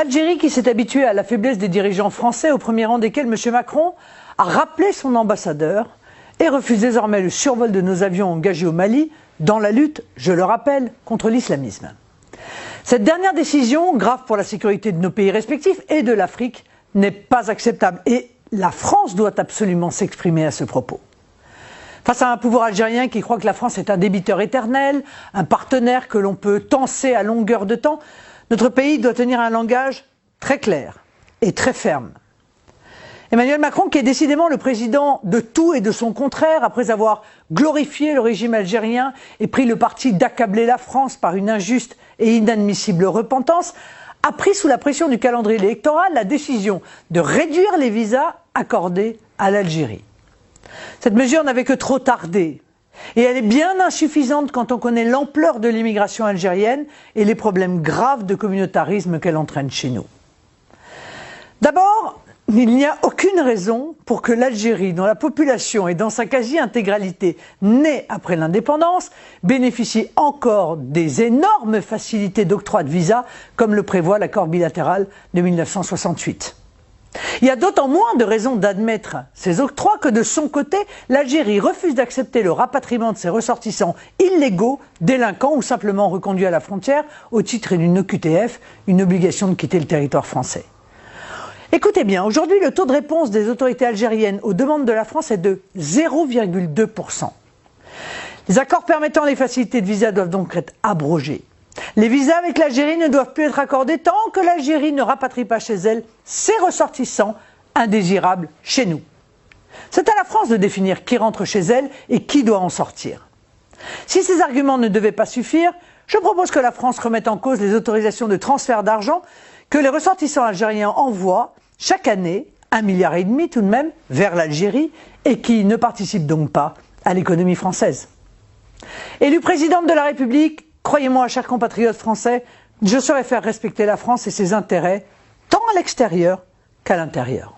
L'Algérie, qui s'est habituée à la faiblesse des dirigeants français, au premier rang desquels M. Macron, a rappelé son ambassadeur et refuse désormais le survol de nos avions engagés au Mali dans la lutte, je le rappelle, contre l'islamisme. Cette dernière décision, grave pour la sécurité de nos pays respectifs et de l'Afrique, n'est pas acceptable et la France doit absolument s'exprimer à ce propos. Face à un pouvoir algérien qui croit que la France est un débiteur éternel, un partenaire que l'on peut tancer à longueur de temps, notre pays doit tenir un langage très clair et très ferme. Emmanuel Macron, qui est décidément le président de tout et de son contraire, après avoir glorifié le régime algérien et pris le parti d'accabler la France par une injuste et inadmissible repentance, a pris sous la pression du calendrier électoral la décision de réduire les visas accordés à l'Algérie. Cette mesure n'avait que trop tardé et elle est bien insuffisante quand on connaît l'ampleur de l'immigration algérienne et les problèmes graves de communautarisme qu'elle entraîne chez nous. D'abord, il n'y a aucune raison pour que l'Algérie, dont la population est dans sa quasi-intégralité née après l'indépendance, bénéficie encore des énormes facilités d'octroi de visa comme le prévoit l'accord bilatéral de 1968. Il y a d'autant moins de raisons d'admettre ces octrois que de son côté, l'Algérie refuse d'accepter le rapatriement de ses ressortissants illégaux, délinquants ou simplement reconduits à la frontière au titre d'une OQTF, une obligation de quitter le territoire français. Écoutez bien, aujourd'hui le taux de réponse des autorités algériennes aux demandes de la France est de 0,2%. Les accords permettant les facilités de visa doivent donc être abrogés. Les visas avec l'Algérie ne doivent plus être accordés tant que l'Algérie ne rapatrie pas chez elle ses ressortissants indésirables chez nous. C'est à la France de définir qui rentre chez elle et qui doit en sortir. Si ces arguments ne devaient pas suffire, je propose que la France remette en cause les autorisations de transfert d'argent que les ressortissants algériens envoient chaque année, 1,5 milliard tout de même, vers l'Algérie et qui ne participent donc pas à l'économie française. Élue présidente de la République, croyez-moi, chers compatriotes français, je saurai faire respecter la France et ses intérêts, tant à l'extérieur qu'à l'intérieur.